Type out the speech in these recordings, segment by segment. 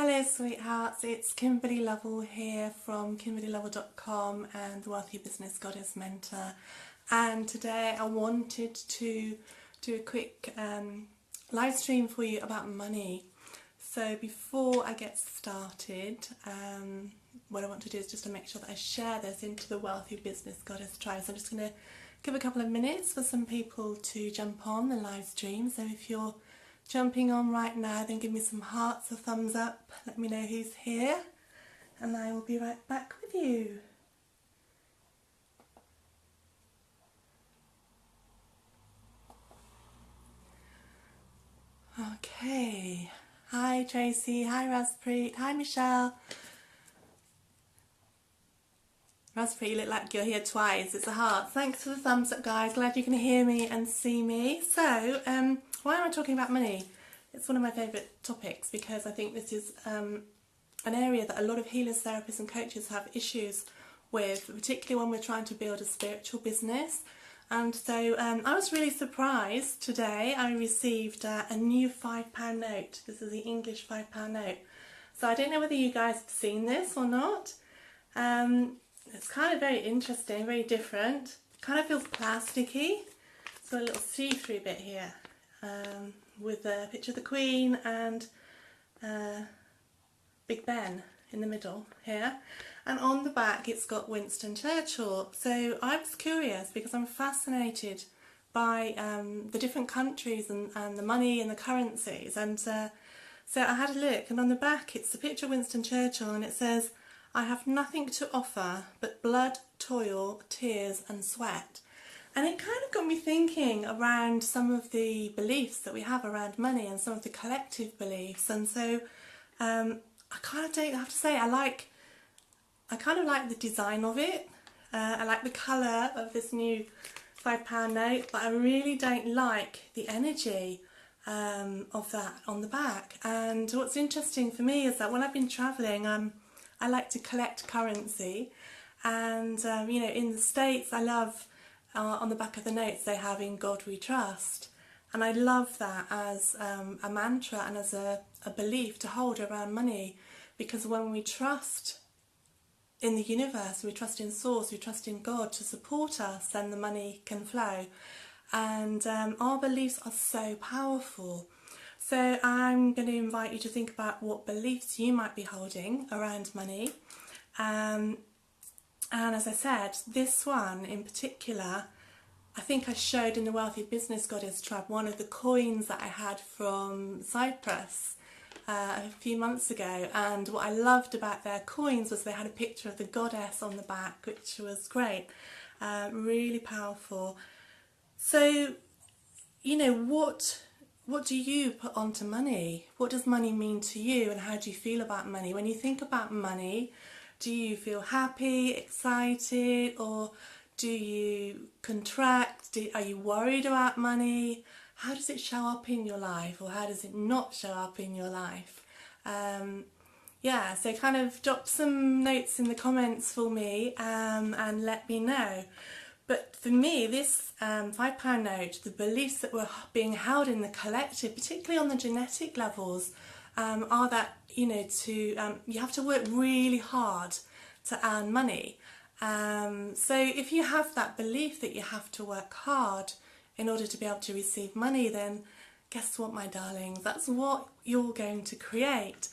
Hello sweethearts, it's Kimberly Lovell here from kimberlylovell.com and the Wealthy Business Goddess Mentor, and today I wanted to do a quick live stream for you about money. So before I get started, what I want to do is just to make sure that I share this into the Wealthy Business Goddess tribe. So I'm just going to give a couple of minutes for some people to jump on the live stream. So if you're jumping on right now, then give me some hearts or thumbs up, let me know who's here, and I will be right back with you. Okay, hi Tracy, hi Raspberry, hi Michelle. Raspberry, you look like you're here twice, it's a heart. Thanks for the thumbs up guys, glad you can hear me and see me. So, why am I talking about money? It's one of my favourite topics because I think this is an area that a lot of healers, therapists and coaches have issues with, particularly when we're trying to build a spiritual business. And so I was really surprised today. I received a new £5 note. This is the English £5 note. So I don't know whether you guys have seen this or not. It's kind of very interesting, very different. It kind of feels plasticky. So a little see-through bit here with a picture of the Queen and Big Ben in the middle here. And on the back it's got Winston Churchill. So I was curious because I'm fascinated by the different countries and the money and the currencies. And so I had a look, and on the back it's a picture of Winston Churchill, and it says, "I have nothing to offer but blood, toil, tears and sweat." And it kind of got me thinking around some of the beliefs that we have around money and some of the collective beliefs. And so I kind of don't have to say, I kind of like the design of it. I like the colour of this new £5 note, but I really don't like the energy of that on the back. And what's interesting for me is that when I've been travelling, I like to collect currency, and you know, in the States I love on the back of the notes they have "In God We Trust," and I love that as a mantra and as a belief to hold around money, because when we trust in the universe, we trust in Source, we trust in God to support us, then the money can flow. And our beliefs are so powerful. So I'm going to invite you to think about what beliefs you might be holding around money. And as I said, this one in particular, I think I showed in the Wealthy Business Goddess Tribe one of the coins that I had from Cyprus a few months ago. And what I loved about their coins was they had a picture of the goddess on the back, which was great, really powerful. So, you know, what do you put onto money? What does money mean to you, and how do you feel about money? When you think about money, do you feel happy, excited, or do you contract? Are you worried about money? How does it show up in your life, or how does it not show up in your life? Yeah, so kind of drop some notes in the comments for me and let me know. But for me, this £5 note, the beliefs that were being held in the collective, particularly on the genetic levels, are that, you know, you have to work really hard to earn money. So if you have that belief that you have to work hard in order to be able to receive money, then guess what, my darlings, that's what you're going to create.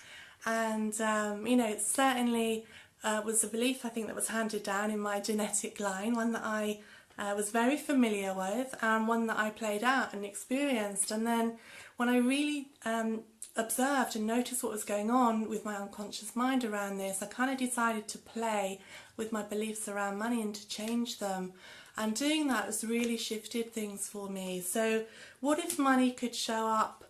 And you know, it certainly was a belief I think that was handed down in my genetic line, one that I was very familiar with, and one that I played out and experienced. And then when I really observed and noticed what was going on with my unconscious mind around this, I kind of decided to play with my beliefs around money and to change them. And doing that has really shifted things for me. So what if money could show up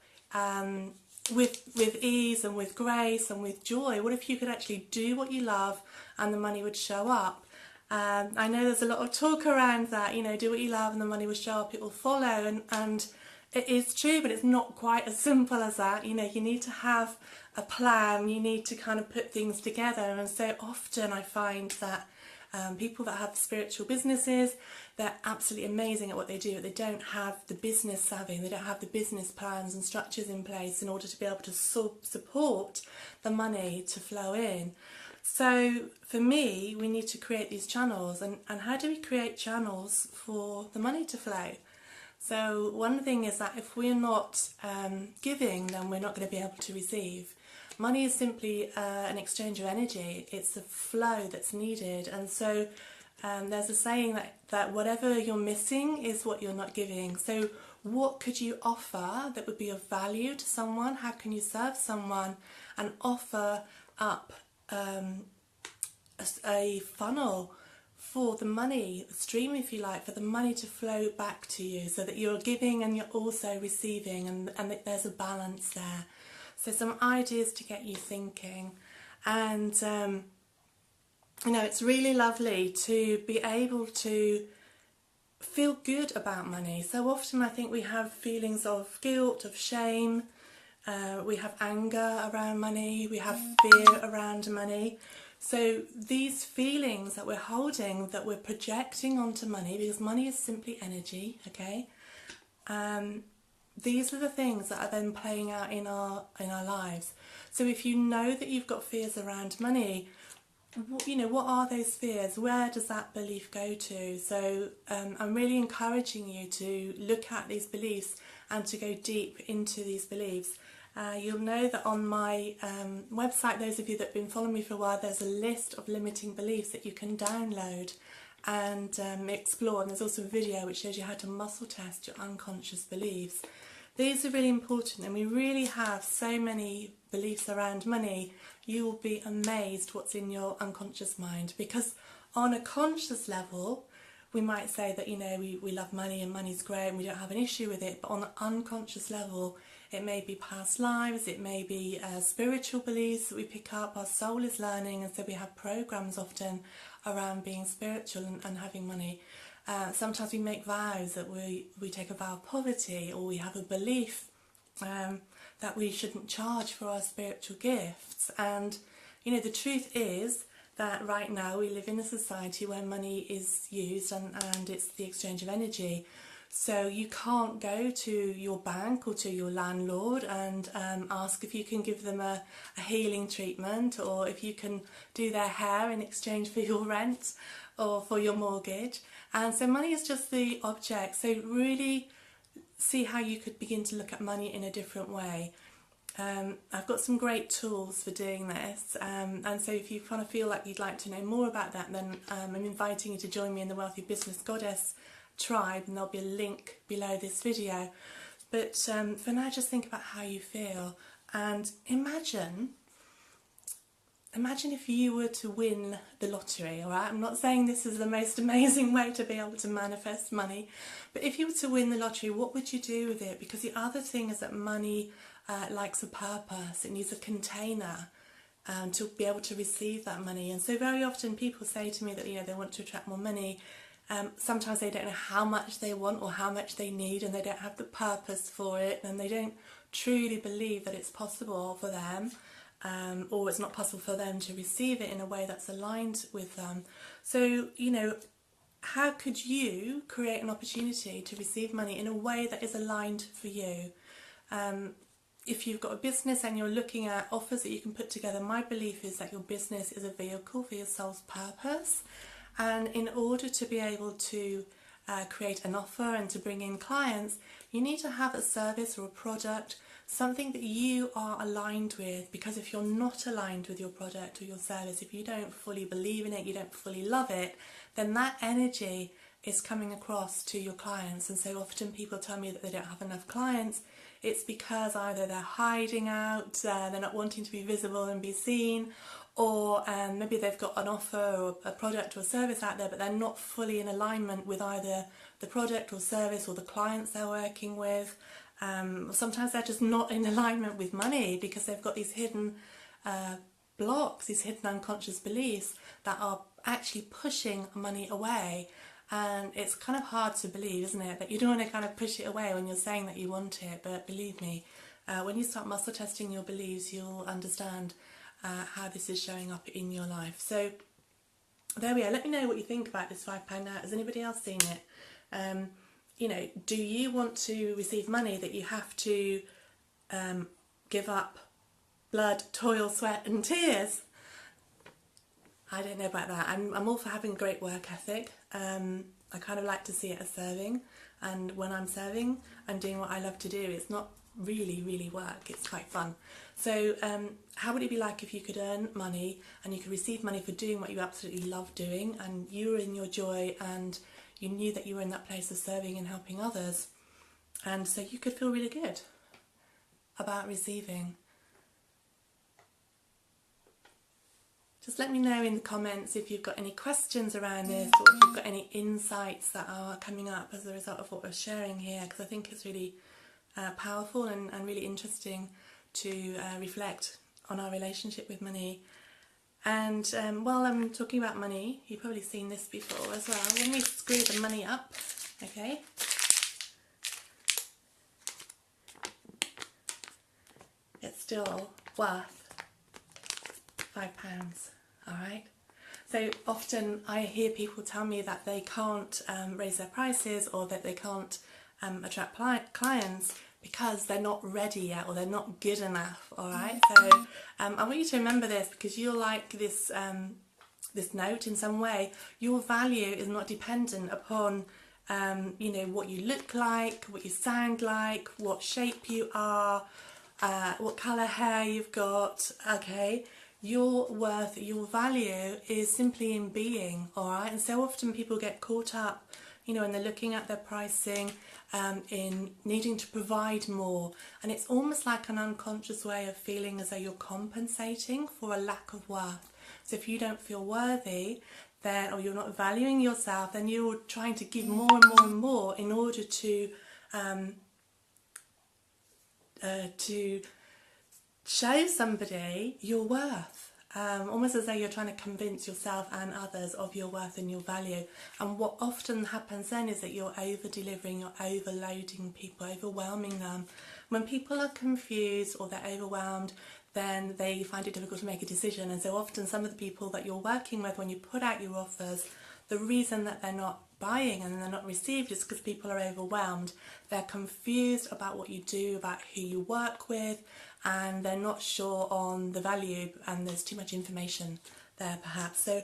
with ease and with grace and with joy? What if you could actually do what you love and the money would show up? I know there's a lot of talk around that, you know, do what you love and the money will show up, it will follow, and it is true, but it's not quite as simple as that. You know, you need to have a plan, you need to kind of put things together. And so often I find that People that have spiritual businesses, they're absolutely amazing at what they do, but they don't have the business savvy, they don't have the business plans and structures in place in order to be able to support the money to flow in. So for me, we need to create these channels. And how do we create channels for the money to flow? So one thing is that if we're not giving, then we're not going to be able to receive. Money is simply an exchange of energy. It's a flow that's needed. And so there's a saying that whatever you're missing is what you're not giving. So what could you offer that would be of value to someone? How can you serve someone and offer up a funnel for the money, a stream if you like, for the money to flow back to you, so that you're giving and you're also receiving, and that there's a balance there. So some ideas to get you thinking. And it's really lovely to be able to feel good about money. So often I think we have feelings of guilt, of shame, we have anger around money, we have fear around money. So these feelings that we're holding, that we're projecting onto money, because money is simply energy, okay? These are the things that are then playing out in our lives. So if you know that you've got fears around money, what are those fears? Where does that belief go to? So I'm really encouraging you to look at these beliefs and to go deep into these beliefs. You'll know that on my website, those of you that have been following me for a while, there's a list of limiting beliefs that you can download and explore. And there's also a video which shows you how to muscle test your unconscious beliefs. These are really important, and we really have so many beliefs around money. You will be amazed what's in your unconscious mind, because on a conscious level, we might say that, we love money and money's great and we don't have an issue with it. But on an unconscious level, it may be past lives, it may be spiritual beliefs that we pick up. Our soul is learning, and so we have programs often around being spiritual and having money. Sometimes we make vows that we take a vow of poverty, or we have a belief that we shouldn't charge for our spiritual gifts. And, the truth is that right now we live in a society where money is used and it's the exchange of energy. So you can't go to your bank or to your landlord and ask if you can give them a healing treatment, or if you can do their hair in exchange for your rent or for your mortgage. And so money is just the object. So really see how you could begin to look at money in a different way. I've got some great tools for doing this, and so if you kind of feel like you'd like to know more about that, then I'm inviting you to join me in the Wealthy Business Goddess tribe, and there'll be a link below this video. But for now, just think about how you feel, and imagine if you were to win the lottery. All right, I'm not saying this is the most amazing way to be able to manifest money, but if you were to win the lottery, what would you do with it? Because the other thing is that money likes a purpose. It needs a container to be able to receive that money. And so very often people say to me that they want to attract more money. Sometimes they don't know how much they want or how much they need, and they don't have the purpose for it, and they don't truly believe that it's possible for them, or it's not possible for them to receive it in a way that's aligned with them. So, how could you create an opportunity to receive money in a way that is aligned for you? If you've got a business and you're looking at offers that you can put together, my belief is that your business is a vehicle for your soul's purpose. And in order to be able to create an offer and to bring in clients, you need to have a service or a product, something that you are aligned with. Because if you're not aligned with your product or your service, if you don't fully believe in it, you don't fully love it, then that energy is coming across to your clients. And so often people tell me that they don't have enough clients. It's because either they're hiding out, they're not wanting to be visible and be seen, or maybe they've got an offer or a product or a service out there, but they're not fully in alignment with either the product or service or the clients they're working with. Sometimes they're just not in alignment with money because they've got these hidden blocks, these hidden unconscious beliefs that are actually pushing money away. And it's kind of hard to believe, isn't it, that you don't want to kind of push it away when you're saying that you want it. But believe me, when you start muscle testing your beliefs, you'll understand how this is showing up in your life. So there we are. Let me know what you think about this £5 note. Has anybody else seen it? You know, do you want to receive money that you have to give up blood, toil, sweat and tears? I don't know about that. I'm all for having a great work ethic. I kind of like to see it as serving, and when I'm serving and doing what I love to do, it's not really work, it's quite fun. So how would it be like if you could earn money and you could receive money for doing what you absolutely love doing, and you were in your joy and you knew that you were in that place of serving and helping others, and so you could feel really good about receiving? Just let me know in the comments if you've got any questions around this, or if you've got any insights that are coming up as a result of what we're sharing here, because I think it's really powerful and really interesting to reflect on our relationship with money. And while I'm talking about money, you've probably seen this before as well. When we screw the money up, okay, it's still worth £5. Alright, so often I hear people tell me that they can't raise their prices, or that they can't attract clients because they're not ready yet, or they're not good enough. Alright, so I want you to remember this, because you're like this, this note in some way. Your value is not dependent upon you know, what you look like, what you sound like, what shape you are, what colour hair you've got, okay? Your worth, your value is simply in being, alright? And so often people get caught up, you know, when they're looking at their pricing, in needing to provide more. And it's almost like an unconscious way of feeling as though you're compensating for a lack of worth. So if you don't feel worthy, then, or you're not valuing yourself, then you're trying to give more and more and more in order to show somebody your worth, almost as though you're trying to convince yourself and others of your worth and your value. And what often happens then is that you're over-delivering, you're overloading people, overwhelming them. When people are confused or they're overwhelmed, then they find it difficult to make a decision. And so often some of the people that you're working with, when you put out your offers, the reason that they're not buying and they're not received is because people are overwhelmed. They're confused about what you do, about who you work with, and they're not sure on the value, and there's too much information there perhaps. So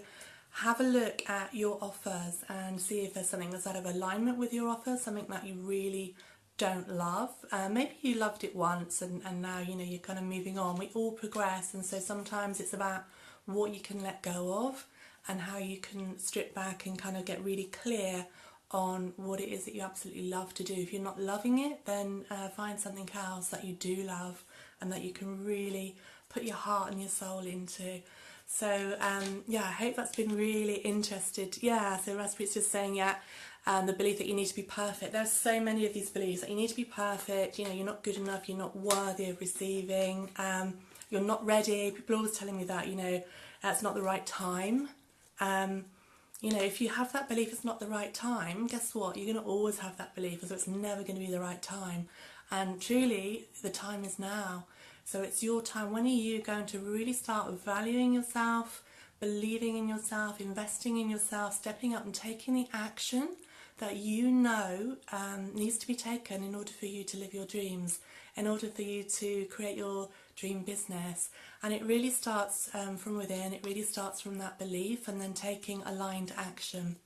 have a look at your offers and see if there's something that's out of alignment with your offers, something that you really don't love. Maybe you loved it once and now, you know, you're kind of moving on. We all progress, and so sometimes it's about what you can let go of and how you can strip back and kind of get really clear on what it is that you absolutely love to do. If you're not loving it, then find something else that you do love and that you can really put your heart and your soul into. So yeah, I hope that's been really interested. Yeah, so Raspberry's just saying, yeah, the belief that you need to be perfect. There's so many of these beliefs that you need to be perfect, you know, you're not good enough, you're not worthy of receiving, you're not ready. People are always telling me that, you know, it's not the right time. You know, if you have that belief it's not the right time, guess what? You're going to always have that belief, so it's never going to be the right time. And truly, the time is now. So it's your time. When are you going to really start valuing yourself, believing in yourself, investing in yourself, stepping up and taking the action that you know needs to be taken in order for you to live your dreams, in order for you to create your dream business? And it really starts from within. It really starts from that belief and then taking aligned action.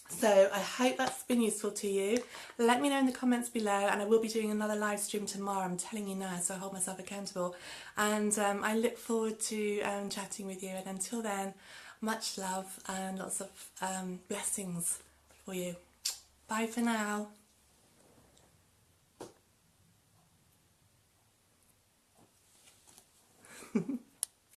So I hope that's been useful to you. Let me know in the comments below, and I will be doing another live stream tomorrow, I'm telling you now, so I hold myself accountable. And I look forward to chatting with you, and until then, much love and lots of blessings for you. Bye for now.